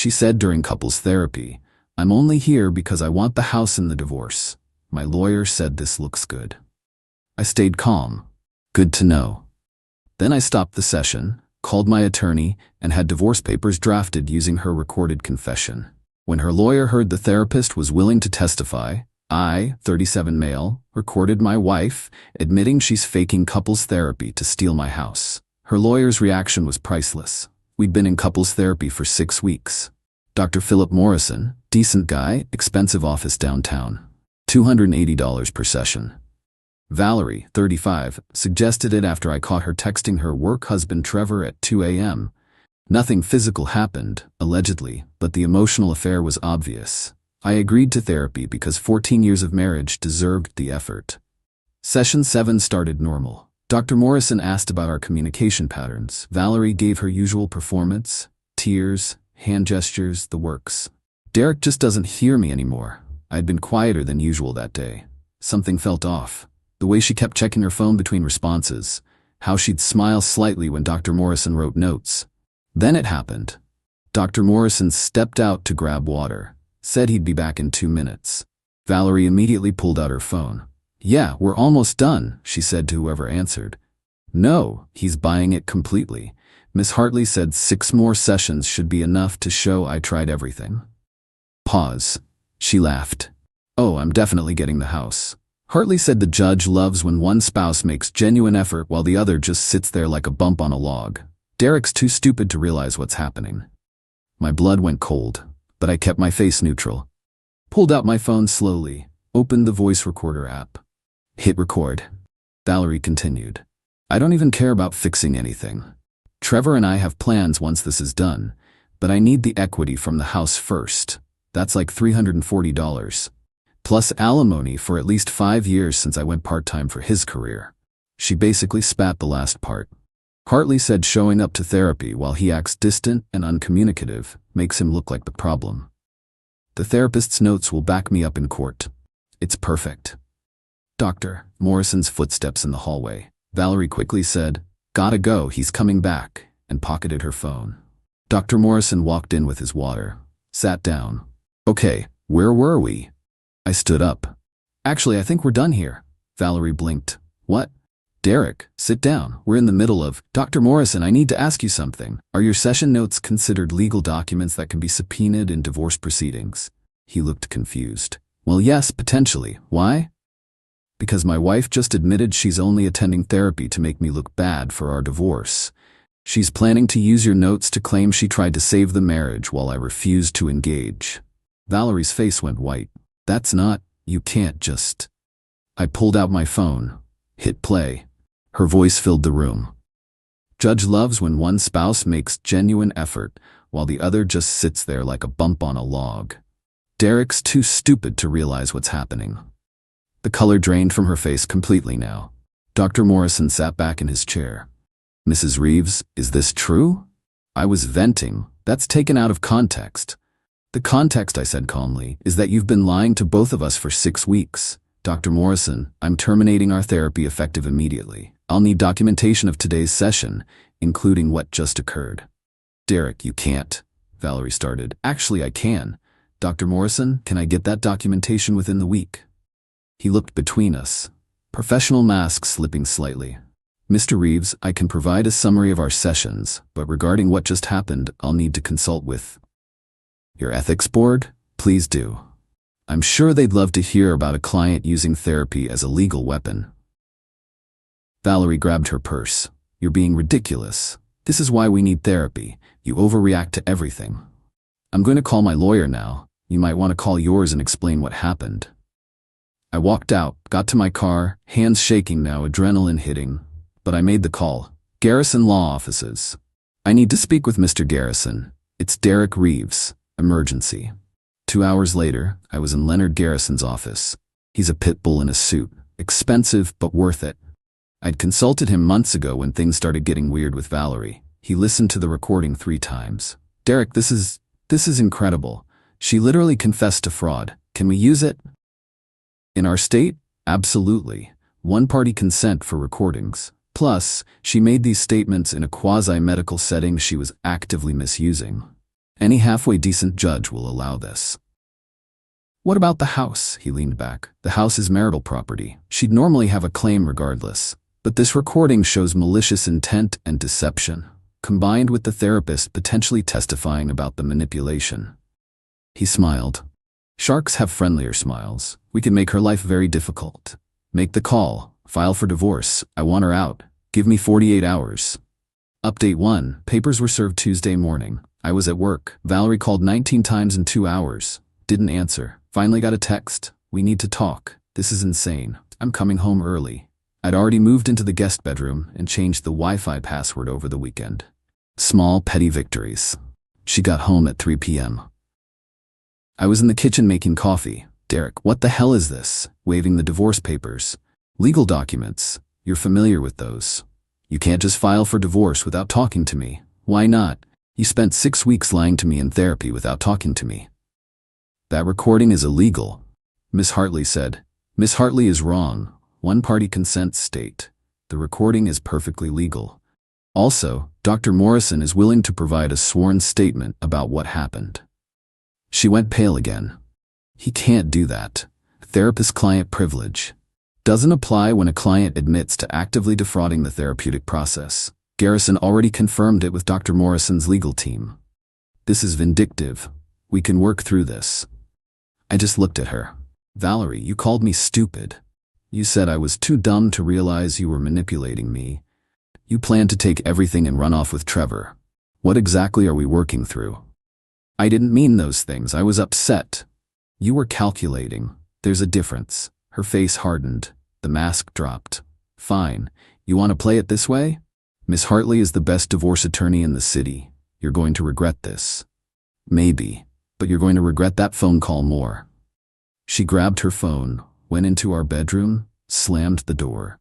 She said during couples therapy, "I'm only here because I want the house and the divorce. My lawyer said this looks good." I stayed calm. Good to know. Then I stopped the session, called my attorney, and had divorce papers drafted using her recorded confession. When her lawyer heard the therapist was willing to testify, I, 37 male, recorded my wife, admitting she's faking couples therapy to steal my house. Her lawyer's reaction was priceless. We'd been in couples therapy for 6 weeks. Dr. Philip Morrison, decent guy, expensive office downtown. $280 per session. Valerie, 35, suggested it after I caught her texting her work husband Trevor at 2 a.m. Nothing physical happened, allegedly, but the emotional affair was obvious. I agreed to therapy because 14 years of marriage deserved the effort. Session 7 started normal. Dr. Morrison asked about our communication patterns. Valerie gave her usual performance, tears, hand gestures, the works. Derek just doesn't hear me anymore. I'd been quieter than usual that day. Something felt off. The way she kept checking her phone between responses, how she'd smile slightly when Dr. Morrison wrote notes. Then it happened. Dr. Morrison stepped out to grab water, said he'd be back in 2 minutes. Valerie immediately pulled out her phone. "Yeah, we're almost done," she said to whoever answered. "No, he's buying it completely. Miss Hartley said 6 more sessions should be enough to show I tried everything." Pause. She laughed. "Oh, I'm definitely getting the house." Hartley said the judge loves when one spouse makes genuine effort while the other just sits there like a bump on a log. Derek's too stupid to realize what's happening. My blood went cold, but I kept my face neutral. Pulled out my phone slowly, opened the voice recorder app. Hit record. Valerie continued. "I don't even care about fixing anything. Trevor and I have plans once this is done, but I need the equity from the house first. That's like $340. Plus alimony for at least 5 years since I went part-time for his career." She basically spat the last part. Hartley said showing up to therapy while he acts distant and uncommunicative makes him look like the problem. "The therapist's notes will back me up in court. It's perfect." Dr. Morrison's footsteps in the hallway. Valerie quickly said, "Gotta go, he's coming back," and pocketed her phone. Dr. Morrison walked in with his water, sat down. "Okay, where were we?" I stood up. "Actually, I think we're done here." Valerie blinked. "What?" "Derek, sit down. We're in the middle of—" "Dr. Morrison, I need to ask you something. Are your session notes considered legal documents that can be subpoenaed in divorce proceedings?" He looked confused. "Well, yes, potentially. Why?" "Because my wife just admitted she's only attending therapy to make me look bad for our divorce. She's planning to use your notes to claim she tried to save the marriage while I refused to engage." Valerie's face went white. "That's not— you can't just—" I pulled out my phone, hit play. Her voice filled the room. "Judge loves when one spouse makes genuine effort while the other just sits there like a bump on a log. Derek's too stupid to realize what's happening." The color drained from her face completely now. Dr. Morrison sat back in his chair. "Mrs. Reeves, is this true?" I was venting. "That's taken out of context." "The context," I said calmly, "is that you've been lying to both of us for 6 weeks. Dr. Morrison, I'm terminating our therapy effective immediately. I'll need documentation of today's session, including what just occurred." "Derek, you can't," Valerie started. "Actually, I can. Dr. Morrison, can I get that documentation within the week?" He looked between us, professional mask slipping slightly. "Mr. Reeves, I can provide a summary of our sessions, but regarding what just happened, I'll need to consult with your ethics board. Please do. I'm sure they'd love to hear about a client using therapy as a legal weapon." Valerie grabbed her purse. "You're being ridiculous. This is why we need therapy. You overreact to everything." "I'm going to call my lawyer now. You might want to call yours and explain what happened." I walked out, got to my car, hands shaking now, adrenaline hitting. But I made the call. "Garrison Law Offices. I need to speak with Mr. Garrison. It's Derek Reeves. Emergency." 2 hours later, I was in Leonard Garrison's office. He's a pit bull in a suit. Expensive, but worth it. I'd consulted him months ago when things started getting weird with Valerie. He listened to the recording 3 times. "Derek, this is incredible. She literally confessed to fraud. Can we use it?" "In our state? Absolutely. One-party consent for recordings. Plus, she made these statements in a quasi-medical setting she was actively misusing. Any halfway decent judge will allow this. What about the house? He leaned back. The house is marital property. She'd normally have a claim regardless. But this recording shows malicious intent and deception, combined with the therapist potentially testifying about the manipulation. He smiled. Sharks have friendlier smiles. We can make her life very difficult. Make the call. File for divorce. I want her out. Give me 48 hours. Update 1. Papers were served Tuesday morning. I was at work. Valerie called 19 times in 2 hours. Didn't answer. Finally got a text. We need to talk. This is insane. I'm coming home early. I'd already moved into the guest bedroom and changed the Wi-Fi password over the weekend. Small, petty victories. She got home at 3 p.m. I was in the kitchen making coffee. Derek, what the hell is this? Waving the divorce papers. Legal documents. You're familiar with those. You can't just file for divorce without talking to me. Why not? You spent 6 weeks lying to me in therapy without talking to me. That recording is illegal, Miss Hartley said. Miss Hartley is wrong. One-party consent state. The recording is perfectly legal. Also, Dr. Morrison is willing to provide a sworn statement about what happened. She went pale again. He can't do that. Therapist-client privilege doesn't apply when a client admits to actively defrauding the therapeutic process. Garrison already confirmed it with Dr. Morrison's legal team. This is vindictive. We can work through this. I just looked at her. Valerie, you called me stupid. You said I was too dumb to realize you were manipulating me. You planned to take everything and run off with Trevor. What exactly are we working through? I didn't mean those things. I was upset. You were calculating. There's a difference. Her face hardened. The mask dropped. Fine. You want to play it this way? Miss Hartley is the best divorce attorney in the city. You're going to regret this. Maybe, but you're going to regret that phone call more. She grabbed her phone, went into our bedroom, slammed the door.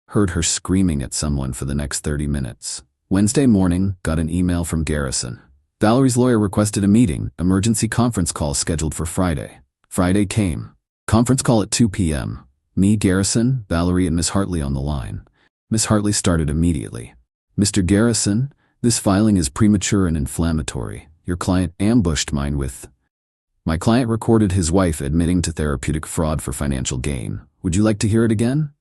Heard her screaming at someone for the next 30 minutes. Wednesday morning, got an email from Garrison. Valerie's lawyer requested a meeting, emergency conference call scheduled for Friday. Friday came. Conference call at 2 p.m. Me, Garrison, Valerie, and Miss Hartley on the line. Miss Hartley started immediately. Mr. Garrison, this filing is premature and inflammatory. Your client ambushed mine with... My client recorded his wife admitting to therapeutic fraud for financial gain. Would you like to hear it again?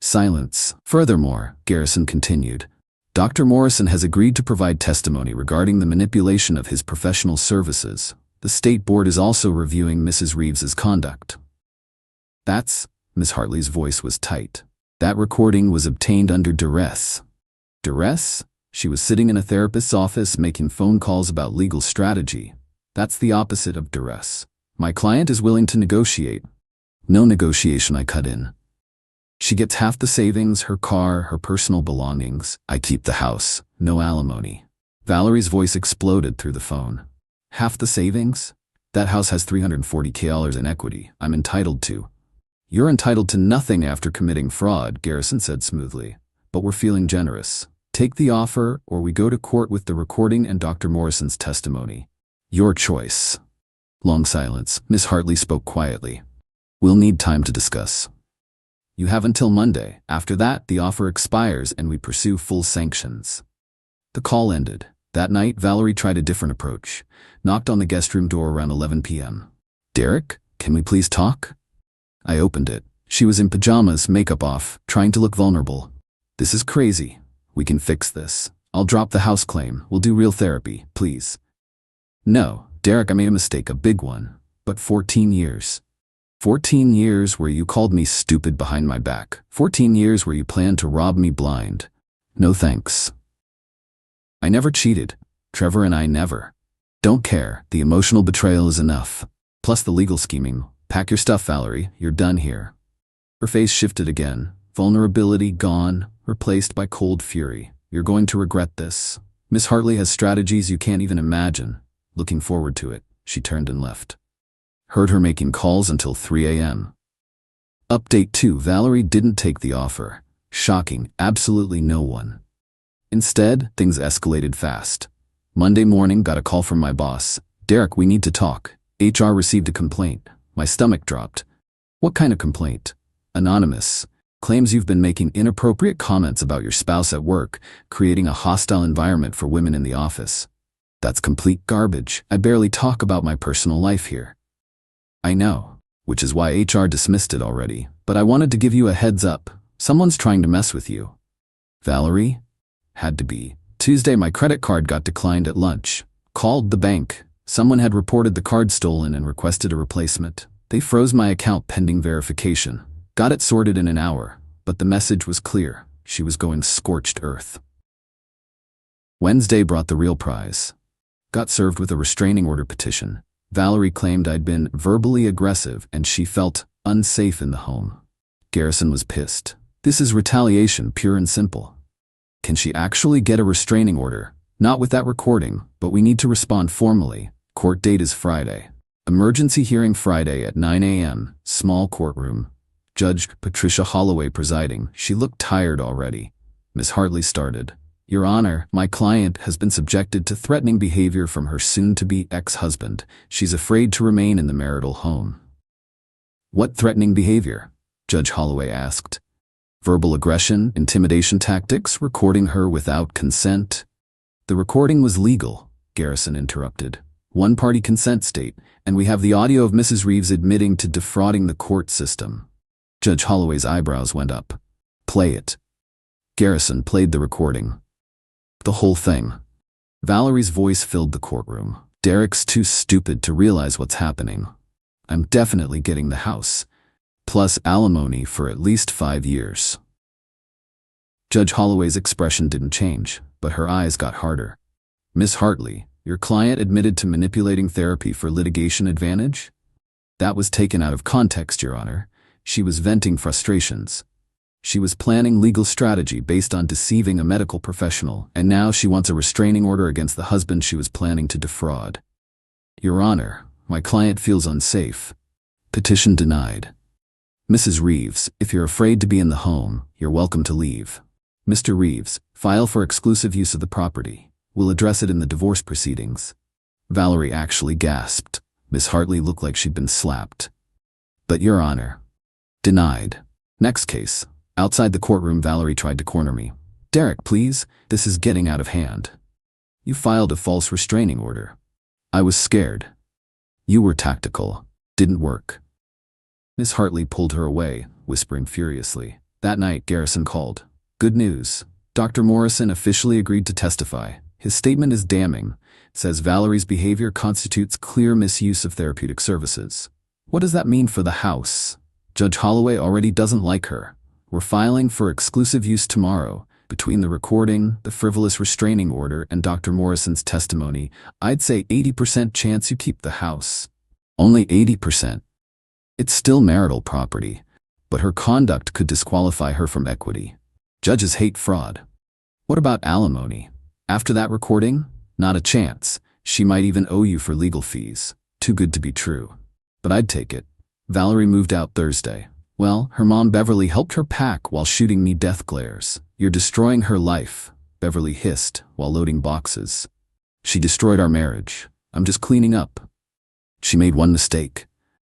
Silence. Furthermore, Garrison continued, Dr. Morrison has agreed to provide testimony regarding the manipulation of his professional services. The state board is also reviewing Mrs. Reeves's conduct. That's... Miss Hartley's voice was tight. That recording was obtained under duress. Duress? She was sitting in a therapist's office making phone calls about legal strategy. That's the opposite of duress. My client is willing to negotiate. No negotiation, I cut in. She gets half the savings, her car, her personal belongings. I keep the house. No alimony. Valerie's voice exploded through the phone. Half the savings? That house has $340,000 in equity. I'm entitled to. You're entitled to nothing after committing fraud, Garrison said smoothly. But we're feeling generous. Take the offer, or we go to court with the recording and Dr. Morrison's testimony. Your choice. Long silence. Miss Hartley spoke quietly. We'll need time to discuss. You have until Monday. After that, the offer expires and we pursue full sanctions. The call ended. That night, Valerie tried a different approach. Knocked on the guest room door around 11 p.m. Derek, can we please talk? I opened it. She was in pajamas, makeup off, trying to look vulnerable. This is crazy. We can fix this. I'll drop the house claim. We'll do real therapy, please. No, Derek, I made a mistake, a big one. But 14 years. 14 years where you called me stupid behind my back. 14 years where you planned to rob me blind. No thanks. I never cheated. Trevor and I never. Don't care. The emotional betrayal is enough. Plus the legal scheming. Pack your stuff, Valerie. You're done here. Her face shifted again. Vulnerability gone, replaced by cold fury. You're going to regret this. Miss Hartley has strategies you can't even imagine. Looking forward to it. She turned and left. Heard her making calls until 3 a.m. Update 2. Valerie didn't take the offer. Shocking. Absolutely no one. Instead, things escalated fast. Monday morning, got a call from my boss. Derek, we need to talk. HR received a complaint. My stomach dropped. What kind of complaint? Anonymous. Claims you've been making inappropriate comments about your spouse at work, creating a hostile environment for women in the office. That's complete garbage. I barely talk about my personal life here. I know, which is why HR dismissed it already, but I wanted to give you a heads up. Someone's trying to mess with you. Valerie? Had to be. Tuesday my credit card got declined at lunch. Called the bank. Someone had reported the card stolen and requested a replacement. They froze my account pending verification. Got it sorted in an hour, but the message was clear. She was going scorched earth. Wednesday brought the real prize. Got served with a restraining order petition. Valerie claimed I'd been verbally aggressive and she felt unsafe in the home. Garrison was pissed. This is retaliation, pure and simple. Can she actually get a restraining order? Not with that recording, but we need to respond formally. Court date is Friday. Emergency hearing Friday at 9 a.m., small courtroom. Judge Patricia Holloway presiding. She looked tired already. Ms. Hartley started. Your Honor, my client has been subjected to threatening behavior from her soon-to-be ex-husband. She's afraid to remain in the marital home. What threatening behavior? Judge Holloway asked. Verbal aggression, intimidation tactics, recording her without consent. The recording was legal, Garrison interrupted. One-party consent state, and we have the audio of Mrs. Reeves admitting to defrauding the court system. Judge Holloway's eyebrows went up. Play it. Garrison played the recording. The whole thing. Valerie's voice filled the courtroom. Derek's too stupid to realize what's happening. I'm definitely getting the house. Plus alimony for at least 5 years. Judge Holloway's expression didn't change, but her eyes got harder. Miss Hartley, your client admitted to manipulating therapy for litigation advantage? That was taken out of context, Your Honor. She was venting frustrations. She was planning legal strategy based on deceiving a medical professional, and now she wants a restraining order against the husband she was planning to defraud. Your Honor, my client feels unsafe. Petition denied. Mrs. Reeves, if you're afraid to be in the home, you're welcome to leave. Mr. Reeves, file for exclusive use of the property. We'll address it in the divorce proceedings. Valerie actually gasped. Miss Hartley looked like she'd been slapped. But Your Honor. Denied. Next case. Outside the courtroom, Valerie tried to corner me. Derek, please, this is getting out of hand. You filed a false restraining order. I was scared. You were tactical. Didn't work. Miss Hartley pulled her away, whispering furiously. That night, Garrison called. Good news. Dr. Morrison officially agreed to testify. His statement is damning. It says Valerie's behavior constitutes clear misuse of therapeutic services. What does that mean for the house? Judge Holloway already doesn't like her. We're filing for exclusive use tomorrow. Between the recording, the frivolous restraining order, and Dr. Morrison's testimony, I'd say 80% chance you keep the house. Only 80%. It's still marital property, but her conduct could disqualify her from equity. Judges hate fraud. What about alimony? After that recording? Not a chance. She might even owe you for legal fees. Too good to be true. But I'd take it. Valerie moved out Thursday. Well, her mom Beverly helped her pack while shooting me death glares. You're destroying her life, Beverly hissed while loading boxes. She destroyed our marriage. I'm just cleaning up. She made one mistake.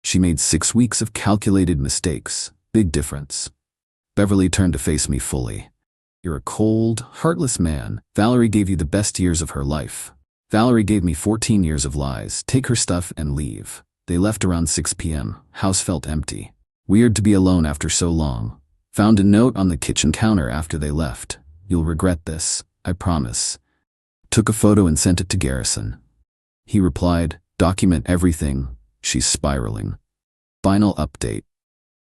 She made 6 weeks of calculated mistakes. Big difference. Beverly turned to face me fully. You're a cold, heartless man. Valerie gave you the best years of her life. Valerie gave me 14 years of lies. Take her stuff and leave. They left around 6 p.m. House felt empty. Weird to be alone after so long. Found a note on the kitchen counter after they left. You'll regret this, I promise. Took a photo and sent it to Garrison. He replied, document everything. She's spiraling. Final update.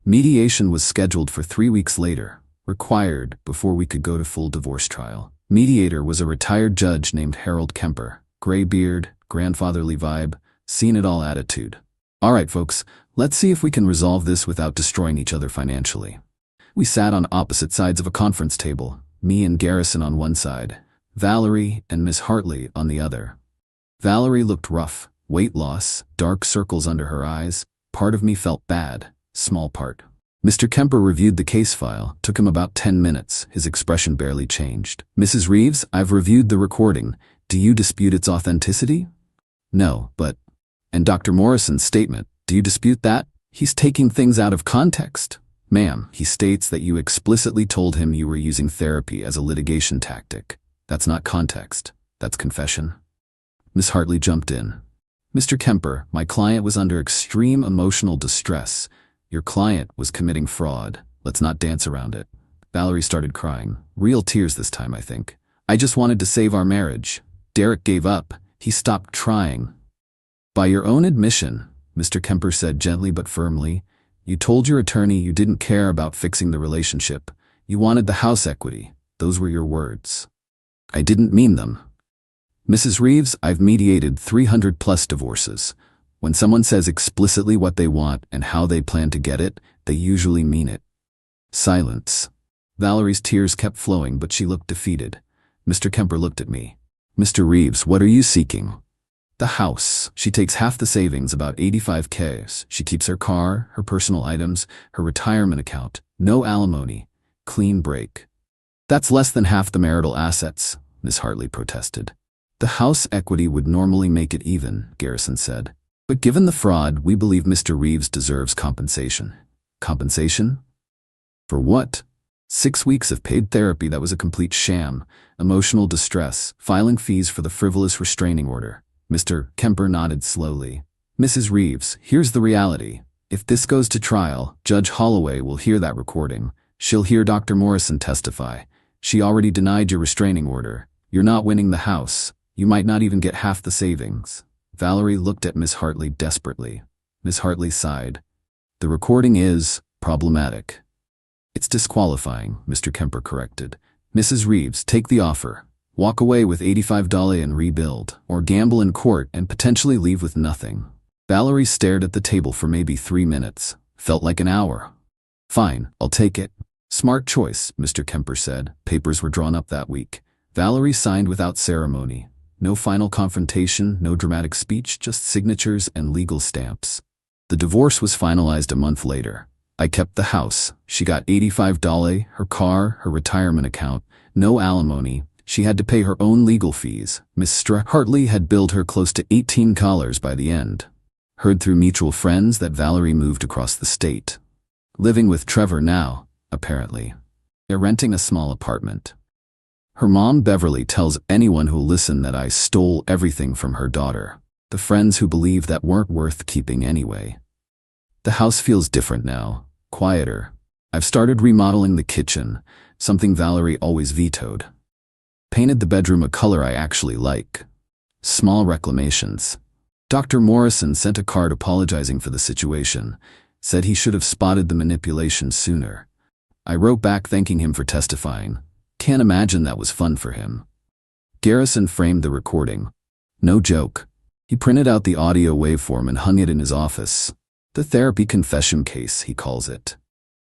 Mediation was scheduled for 3 weeks later, required before we could go to full divorce trial. Mediator was a retired judge named Harold Kemper. Gray beard, grandfatherly vibe, seen it all attitude. All right, folks, let's see if we can resolve this without destroying each other financially. We sat on opposite sides of a conference table, me and Garrison on one side, Valerie and Miss Hartley on the other. Valerie looked rough, weight loss, dark circles under her eyes. Part of me felt bad, small part. Mr. Kemper reviewed the case file. Took him about 10 minutes. His expression barely changed. Mrs. Reeves, I've reviewed the recording. Do you dispute its authenticity? No, but... And Dr. Morrison's statement, do you dispute that? He's taking things out of context. Ma'am, he states that you explicitly told him you were using therapy as a litigation tactic. That's not context. That's confession. Miss Hartley jumped in. Mr. Kemper, my client was under extreme emotional distress. Your client was committing fraud. Let's not dance around it. Valerie started crying. Real tears this time, I think. I just wanted to save our marriage. Derek gave up. He stopped trying. By your own admission, Mr. Kemper said gently but firmly, you told your attorney you didn't care about fixing the relationship. You wanted the house equity. Those were your words. I didn't mean them. Mrs. Reeves, I've mediated 300+ divorces. When someone says explicitly what they want and how they plan to get it, they usually mean it. Silence. Valerie's tears kept flowing, but she looked defeated. Mr. Kemper looked at me. Mr. Reeves, what are you seeking? The house. She takes half the savings, about $85,000. She keeps her car, her personal items, her retirement account. No alimony. Clean break. That's less than half the marital assets, Miss Hartley protested. The house equity would normally make it even, Garrison said. But given the fraud, we believe Mr. Reeves deserves compensation. Compensation? For what? 6 weeks of paid therapy that was a complete sham, emotional distress, filing fees for the frivolous restraining order. Mr. Kemper nodded slowly. Mrs. Reeves, here's the reality. If this goes to trial, Judge Holloway will hear that recording. She'll hear Dr. Morrison testify. She already denied your restraining order. You're not winning the house. You might not even get half the savings. Valerie looked at Miss Hartley desperately. Miss Hartley sighed. The recording is problematic. It's disqualifying, Mr. Kemper corrected. Mrs. Reeves, take the offer. Walk away with $85 and rebuild, or gamble in court and potentially leave with nothing. Valerie stared at the table for maybe 3 minutes. Felt like an hour. Fine, I'll take it. Smart choice, Mr. Kemper said. Papers were drawn up that week. Valerie signed without ceremony. No final confrontation, no dramatic speech, just signatures and legal stamps. The divorce was finalized a month later. I kept the house. She got $85, her car, her retirement account, no alimony. She had to pay her own legal fees. Mr. Hartley had billed her close to $18 by the end. Heard through mutual friends that Valerie moved across the state. Living with Trevor now, apparently. They're renting a small apartment. Her mom, Beverly, tells anyone who'll listen that I stole everything from her daughter. The friends who believe that weren't worth keeping anyway. The house feels different now, quieter. I've started remodeling the kitchen, something Valerie always vetoed. Painted the bedroom a color I actually like. Small reclamations. Dr. Morrison sent a card apologizing for the situation, said he should have spotted the manipulation sooner. I wrote back thanking him for testifying. Can't imagine that was fun for him. Garrison framed the recording. No joke. He printed out the audio waveform and hung it in his office. The therapy confession case, he calls it.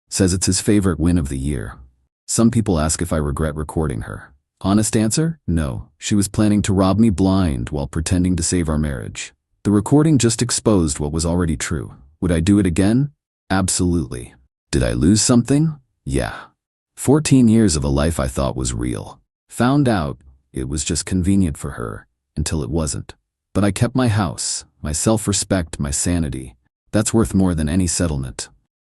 Says it's his favorite win of the year. Some people ask if I regret recording her. Honest answer? No. She was planning to rob me blind while pretending to save our marriage. The recording just exposed what was already true. Would I do it again? Absolutely. Did I lose something? Yeah. 14 years of a life I thought was real. Found out it was just convenient for her, until it wasn't. But I kept my house, my self-respect, my sanity. That's worth more than any settlement.